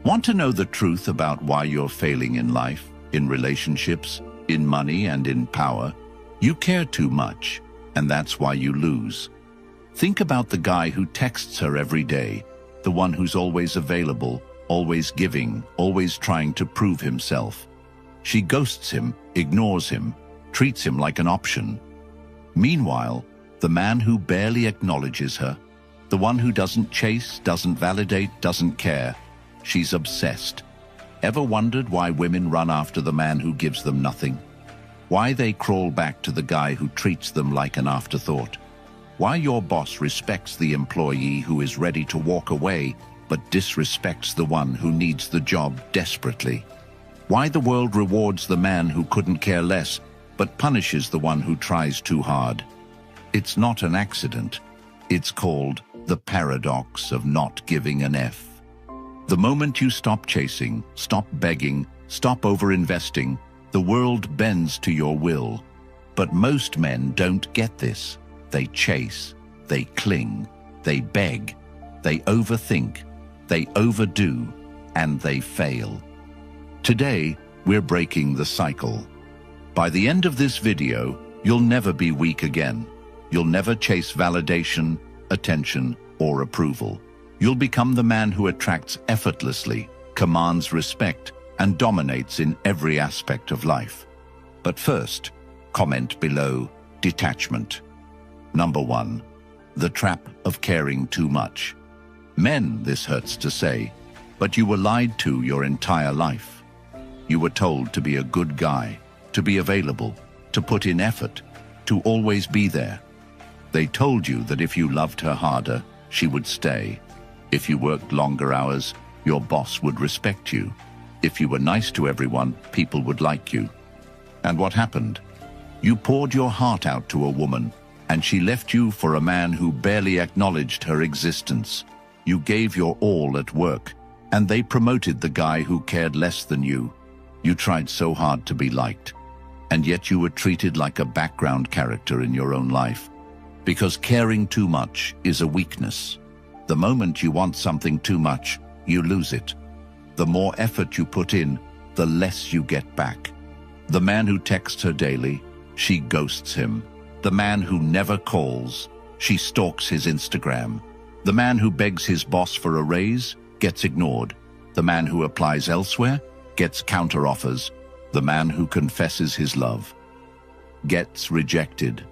Want to know the truth about why you're failing in life, in relationships, in money, and in power? You care too much, and that's why you lose. Think about the guy who texts her every day, the one who's always available, always giving, always trying to prove himself. She ghosts him, ignores him, treats him like an option. Meanwhile, the man who barely acknowledges her, the one who doesn't chase, doesn't validate, doesn't care, she's obsessed. Ever wondered why women run after the man who gives them nothing? Why they crawl back to the guy who treats them like an afterthought? Why your boss respects the employee who is ready to walk away but disrespects the one who needs the job desperately? Why the world rewards the man who couldn't care less but punishes the one who tries too hard? It's not an accident. It's called the paradox of not giving an F. The moment you stop chasing, stop begging, stop over-investing, the world bends to your will. But most men don't get this. They chase, they cling, they beg, they overthink, they overdo, and they fail. Today, we're breaking the cycle. By the end of this video, you'll never be weak again. You'll never chase validation, attention, or approval. You'll become the man who attracts effortlessly, commands respect, and dominates in every aspect of life. But first, comment below detachment. Number 1. The trap of caring too much. Men, this hurts to say, but you were lied to your entire life. You were told to be a good guy, to be available, to put in effort, to always be there. They told you that if you loved her harder, she would stay. If you worked longer hours, your boss would respect you. If you were nice to everyone, people would like you. And what happened? You poured your heart out to a woman, and she left you for a man who barely acknowledged her existence. You gave your all at work, and they promoted the guy who cared less than you. You tried so hard to be liked, and yet you were treated like a background character in your own life. Because caring too much is a weakness. The moment you want something too much, you lose it. The more effort you put in, the less you get back. The man who texts her daily, she ghosts him. The man who never calls, she stalks his Instagram. The man who begs his boss for a raise, gets ignored. The man who applies elsewhere, gets counter-offers. The man who confesses his love, gets rejected.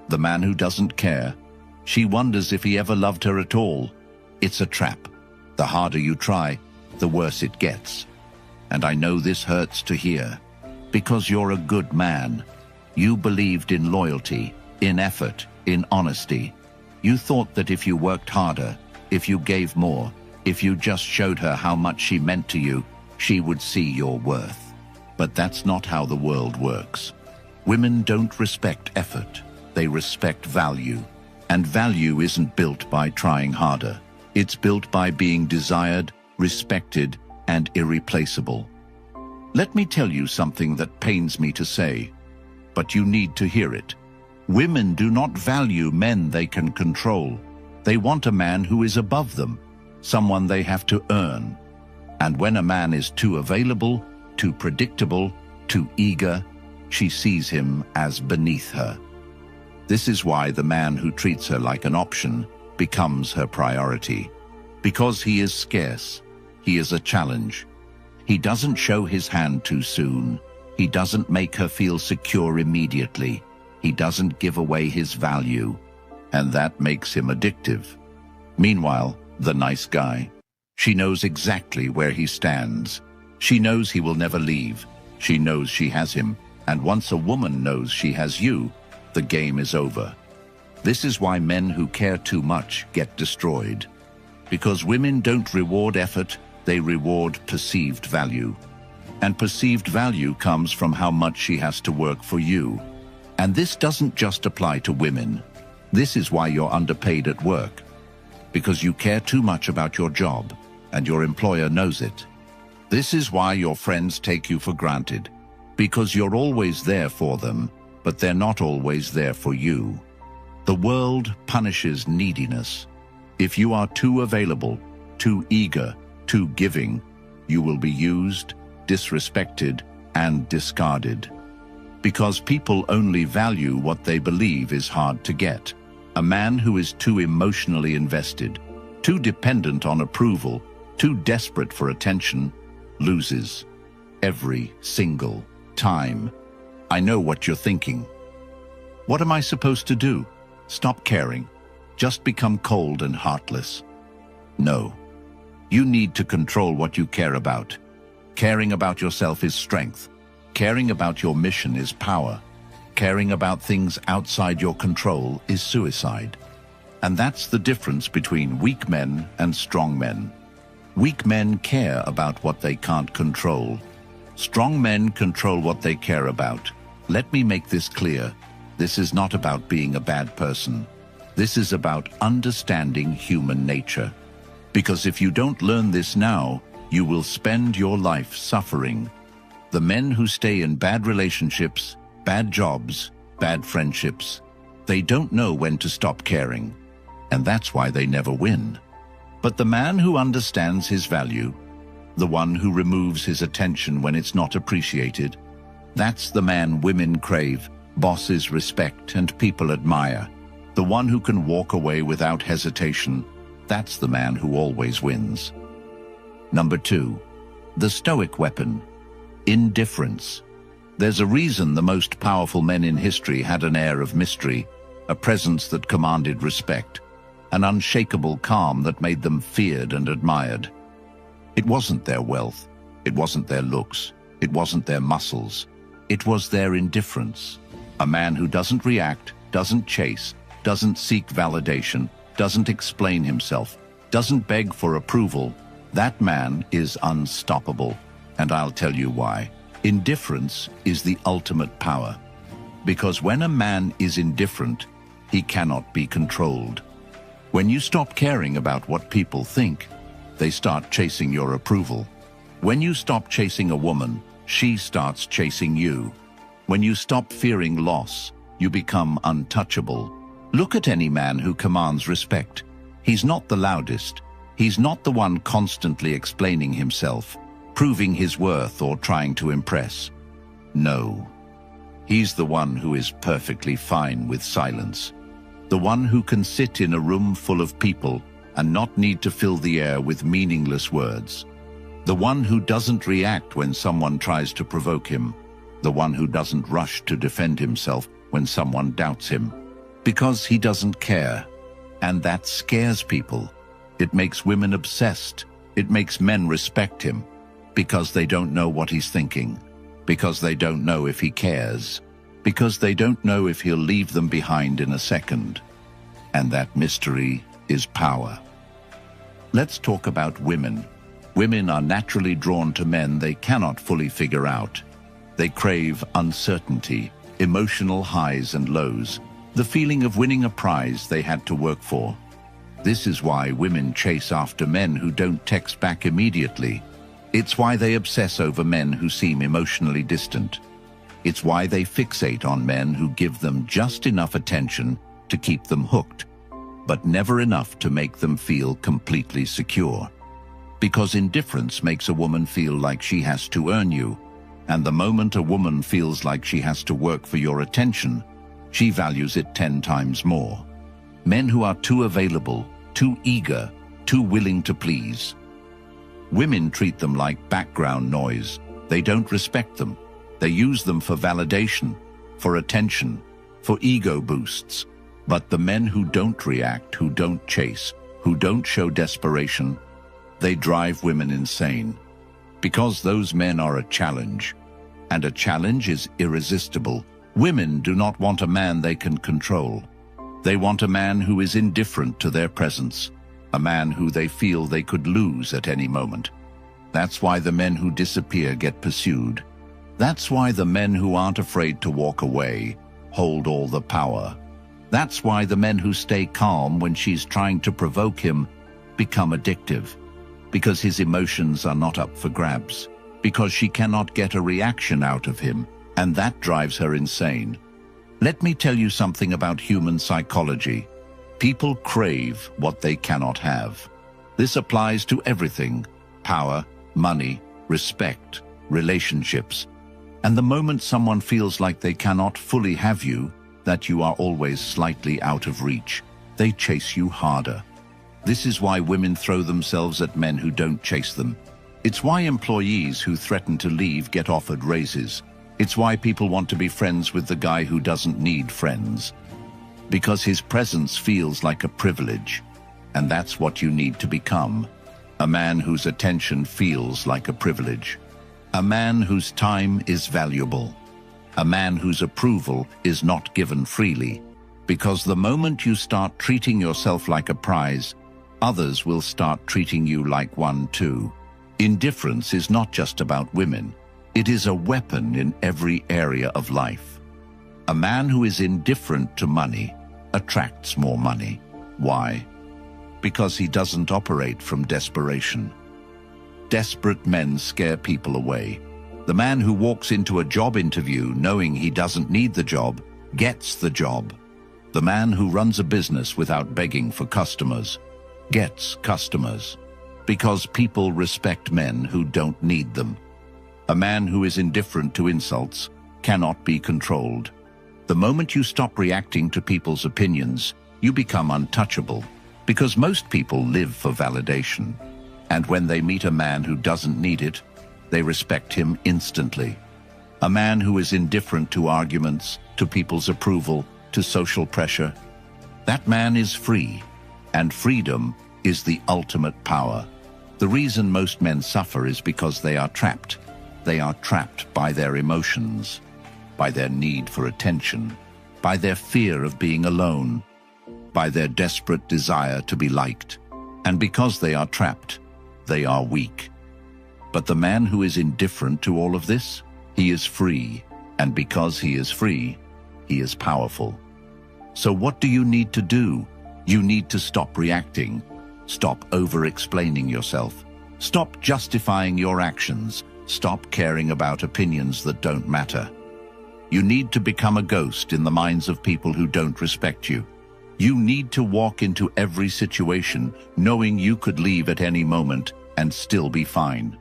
The man who doesn't care, she wonders if he ever loved her at all. It's a trap. The harder you try, the worse it gets. And I know this hurts to hear, because you're a good man. You believed in loyalty, in effort, in honesty. You thought that if you worked harder, if you gave more, if you just showed her how much she meant to you, she would see your worth. But that's not how the world works. Women don't respect effort. They respect value. And value isn't built by trying harder. It's built by being desired, respected, and irreplaceable. Let me tell you something that pains me to say, but you need to hear it. Women do not value men they can control. They want a man who is above them, someone they have to earn. And when a man is too available, too predictable, too eager, she sees him as beneath her. This is why the man who treats her like an option becomes her priority. Because he is scarce, he is a challenge. He doesn't show his hand too soon. He doesn't make her feel secure immediately. He doesn't give away his value. And that makes him addictive. Meanwhile, the nice guy, she knows exactly where he stands. She knows he will never leave. She knows she has him. And once a woman knows she has you, the game is over. This is why men who care too much get destroyed. Because women don't reward effort, they reward perceived value. And perceived value comes from how much she has to work for you. And this doesn't just apply to women. This is why you're underpaid at work. Because you care too much about your job, and your employer knows it. This is why your friends take you for granted. Because you're always there for them, but they're not always there for you. The world punishes neediness. If you are too available, too eager, too giving, you will be used, disrespected, and discarded. Because people only value what they believe is hard to get. A man who is too emotionally invested, too dependent on approval, too desperate for attention, loses. Every single time. I know what you're thinking. What am I supposed to do? Stop caring. Just become cold and heartless. No. You need to control what you care about. Caring about yourself is strength. Caring about your mission is power. Caring about things outside your control is suicide. And that's the difference between weak men and strong men. Weak men care about what they can't control. Strong men control what they care about. Let me make this clear. This is not about being a bad person. This is about understanding human nature. Because if you don't learn this now, you will spend your life suffering. The men who stay in bad relationships, bad jobs, bad friendships, they don't know when to stop caring. And that's why they never win. But the man who understands his value, the one who removes his attention when it's not appreciated, that's the man women crave, bosses respect, and people admire. The one who can walk away without hesitation, that's the man who always wins. Number 2, the Stoic weapon, indifference. There's a reason the most powerful men in history had an air of mystery, a presence that commanded respect, an unshakable calm that made them feared and admired. It wasn't their wealth, it wasn't their looks, it wasn't their muscles, it was their indifference. A man who doesn't react, doesn't chase, doesn't seek validation, doesn't explain himself, doesn't beg for approval, that man is unstoppable. And I'll tell you why. Indifference is the ultimate power. Because when a man is indifferent, he cannot be controlled. When you stop caring about what people think, they start chasing your approval. When you stop chasing a woman, she starts chasing you. When you stop fearing loss, you become untouchable. Look at any man who commands respect. He's not the loudest. He's not the one constantly explaining himself, proving his worth or trying to impress. No. He's the one who is perfectly fine with silence. The one who can sit in a room full of people and not need to fill the air with meaningless words. The one who doesn't react when someone tries to provoke him. The one who doesn't rush to defend himself when someone doubts him. Because he doesn't care. And that scares people. It makes women obsessed. It makes men respect him. Because they don't know what he's thinking. Because they don't know if he cares. Because they don't know if he'll leave them behind in a second. And that mystery is power. Let's talk about women. Women are naturally drawn to men they cannot fully figure out. They crave uncertainty, emotional highs and lows, the feeling of winning a prize they had to work for. This is why women chase after men who don't text back immediately. It's why they obsess over men who seem emotionally distant. It's why they fixate on men who give them just enough attention to keep them hooked, but never enough to make them feel completely secure. Because indifference makes a woman feel like she has to earn you, and the moment a woman feels like she has to work for your attention, she values it 10 times more. Men who are too available, too eager, too willing to please. Women treat them like background noise. They don't respect them. They use them for validation, for attention, for ego boosts. But the men who don't react, who don't chase, who don't show desperation, they drive women insane. Because those men are a challenge. And a challenge is irresistible. Women do not want a man they can control. They want a man who is indifferent to their presence, a man who they feel they could lose at any moment. That's why the men who disappear get pursued. That's why the men who aren't afraid to walk away hold all the power. That's why the men who stay calm when she's trying to provoke him become addictive. Because his emotions are not up for grabs. Because she cannot get a reaction out of him, and that drives her insane. Let me tell you something about human psychology. People crave what they cannot have. This applies to everything: power, money, respect, relationships. And the moment someone feels like they cannot fully have you, that you are always slightly out of reach, they chase you harder. This is why women throw themselves at men who don't chase them. It's why employees who threaten to leave get offered raises. It's why people want to be friends with the guy who doesn't need friends. Because his presence feels like a privilege. And that's what you need to become. A man whose attention feels like a privilege. A man whose time is valuable. A man whose approval is not given freely. Because the moment you start treating yourself like a prize, others will start treating you like one too. Indifference is not just about women. It is a weapon in every area of life. A man who is indifferent to money attracts more money. Why? Because he doesn't operate from desperation. Desperate men scare people away. The man who walks into a job interview knowing he doesn't need the job gets the job. The man who runs a business without begging for customers gets customers. Because people respect men who don't need them. A man who is indifferent to insults cannot be controlled. The moment you stop reacting to people's opinions, you become untouchable. Because most people live for validation. And when they meet a man who doesn't need it, they respect him instantly. A man who is indifferent to arguments, to people's approval, to social pressure. That man is free, and freedom is the ultimate power. The reason most men suffer is because they are trapped. They are trapped by their emotions, by their need for attention, by their fear of being alone, by their desperate desire to be liked. And because they are trapped, they are weak. But the man who is indifferent to all of this, he is free. And because he is free, he is powerful. So what do you need to do? You need to stop reacting. Stop over-explaining yourself. Stop justifying your actions. Stop caring about opinions that don't matter. You need to become a ghost in the minds of people who don't respect you. You need to walk into every situation knowing you could leave at any moment and still be fine.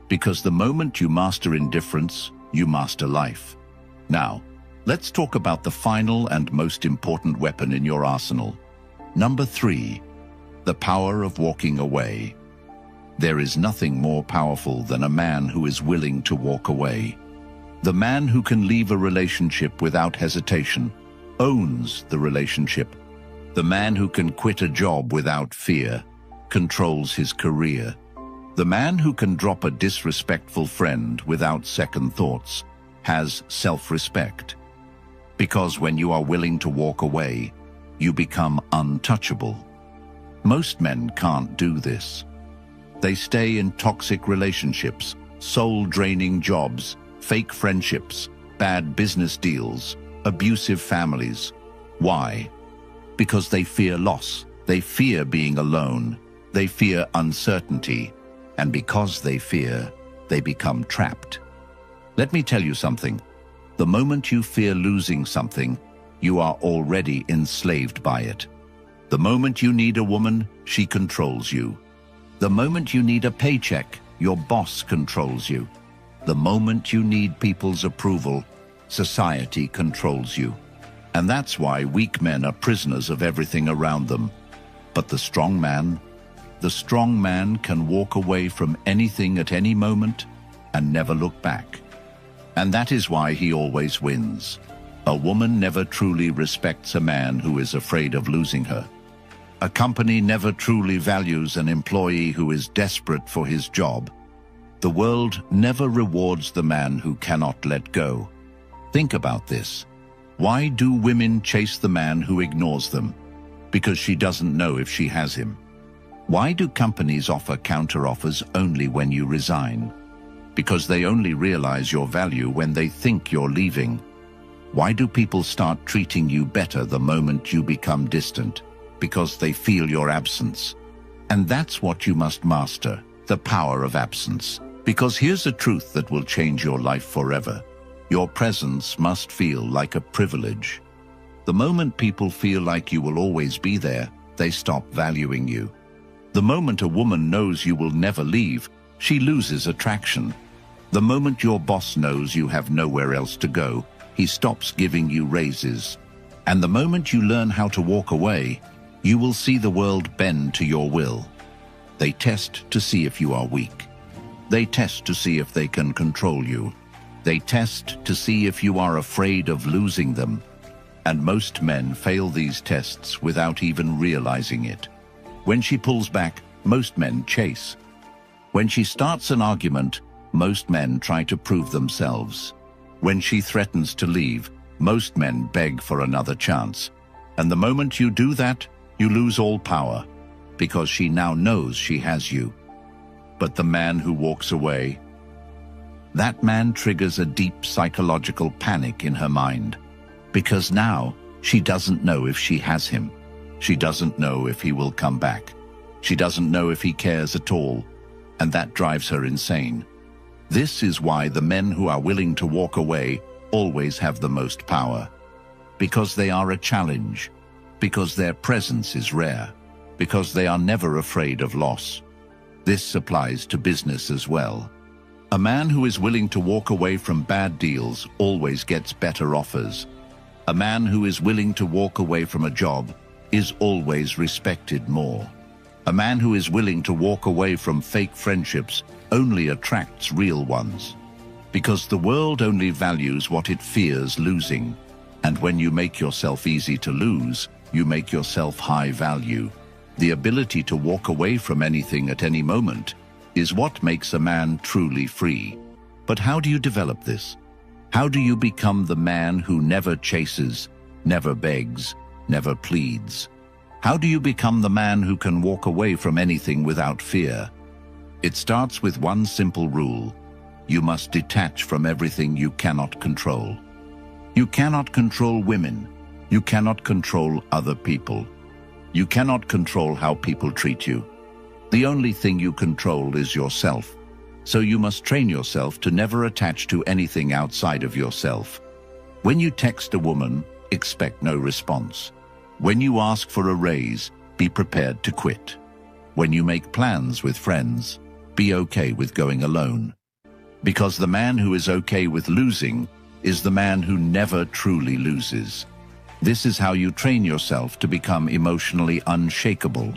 Because the moment you master indifference, you master life. Now, let's talk about the final and most important weapon in your arsenal. Number 3, the power of walking away. There is nothing more powerful than a man who is willing to walk away. The man who can leave a relationship without hesitation owns the relationship. The man who can quit a job without fear controls his career. The man who can drop a disrespectful friend without second thoughts has self-respect. Because when you are willing to walk away, you become untouchable. Most men can't do this. They stay in toxic relationships, soul-draining jobs, fake friendships, bad business deals, abusive families. Why? Because they fear loss. They fear being alone. They fear uncertainty. And because they fear, they become trapped. Let me tell you something. The moment you fear losing something, you are already enslaved by it. The moment you need a woman, she controls you. The moment you need a paycheck, your boss controls you. The moment you need people's approval, society controls you. And that's why weak men are prisoners of everything around them. But the strong man can walk away from anything at any moment and never look back. And that is why he always wins. A woman never truly respects a man who is afraid of losing her. A company never truly values an employee who is desperate for his job. The world never rewards the man who cannot let go. Think about this. Why do women chase the man who ignores them? Because she doesn't know if she has him. Why do companies offer counteroffers only when you resign? Because they only realize your value when they think you're leaving. Why do people start treating you better the moment you become distant? Because they feel your absence. And that's what you must master, the power of absence. Because here's a truth that will change your life forever. Your presence must feel like a privilege. The moment people feel like you will always be there, they stop valuing you. The moment a woman knows you will never leave, she loses attraction. The moment your boss knows you have nowhere else to go, he stops giving you raises. And the moment you learn how to walk away, you will see the world bend to your will. They test to see if you are weak. They test to see if they can control you. They test to see if you are afraid of losing them. And most men fail these tests without even realizing it. When she pulls back, most men chase. When she starts an argument, most men try to prove themselves. When she threatens to leave, most men beg for another chance. And the moment you do that, you lose all power, because she now knows she has you. But the man who walks away, that man triggers a deep psychological panic in her mind, because now she doesn't know if she has him. She doesn't know if he will come back. She doesn't know if he cares at all, and that drives her insane. This is why the men who are willing to walk away always have the most power. Because they are a challenge. Because their presence is rare. Because they are never afraid of loss. This applies to business as well. A man who is willing to walk away from bad deals always gets better offers. A man who is willing to walk away from a job is always respected more. A man who is willing to walk away from fake friendships only attracts real ones. Because the world only values what it fears losing. And when you make yourself easy to lose, you make yourself high value. The ability to walk away from anything at any moment is what makes a man truly free. But how do you develop this? How do you become the man who never chases, never begs, never pleads? How do you become the man who can walk away from anything without fear? It starts with one simple rule. You must detach from everything you cannot control. You cannot control women. You cannot control other people. You cannot control how people treat you. The only thing you control is yourself. So you must train yourself to never attach to anything outside of yourself. When you text a woman, expect no response. When you ask for a raise, be prepared to quit. When you make plans with friends, be okay with going alone. Because the man who is okay with losing is the man who never truly loses. This is how you train yourself to become emotionally unshakable.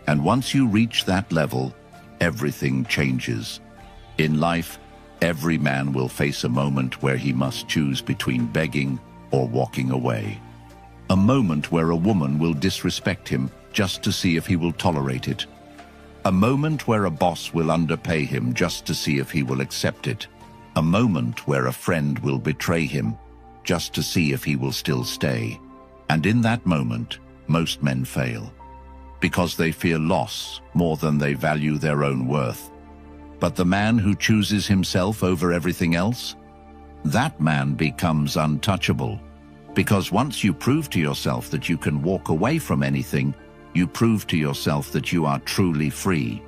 And once you reach that level, everything changes. In life, every man will face a moment where he must choose between begging or walking away. A moment where a woman will disrespect him just to see if he will tolerate it. A moment where a boss will underpay him just to see if he will accept it. A moment where a friend will betray him just to see if he will still stay. And in that moment, most men fail. Because they fear loss more than they value their own worth. But the man who chooses himself over everything else, that man becomes untouchable. Because once you prove to yourself that you can walk away from anything, you prove to yourself that you are truly free.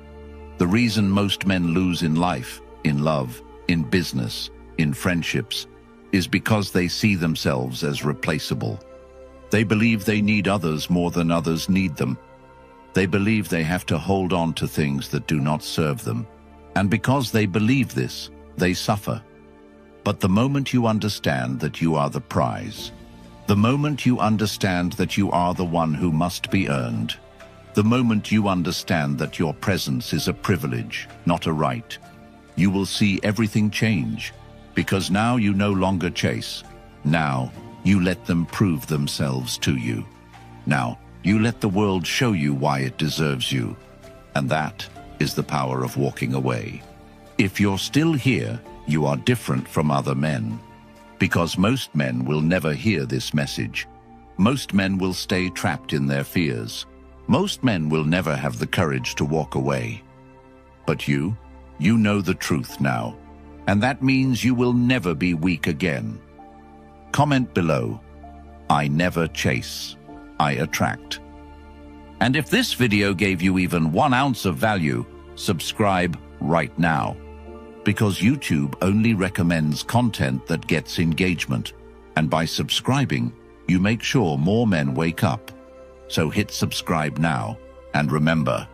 The reason most men lose in life, in love, in business, in friendships, is because they see themselves as replaceable. They believe they need others more than others need them. They believe they have to hold on to things that do not serve them. And because they believe this, they suffer. But the moment you understand that you are the prize, the moment you understand that you are the one who must be earned, the moment you understand that your presence is a privilege, not a right, you will see everything change. Because now you no longer chase. Now you let them prove themselves to you. Now you let the world show you why it deserves you. And that is the power of walking away. If you're still here, you are different from other men. Because most men will never hear this message. Most men will stay trapped in their fears. Most men will never have the courage to walk away. But you know the truth now. And that means you will never be weak again. Comment below. I never chase. I attract. And if this video gave you even 1 ounce of value, subscribe right now. Because YouTube only recommends content that gets engagement. And by subscribing, you make sure more men wake up. So hit subscribe now. And remember,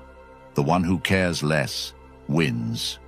the one who cares less wins.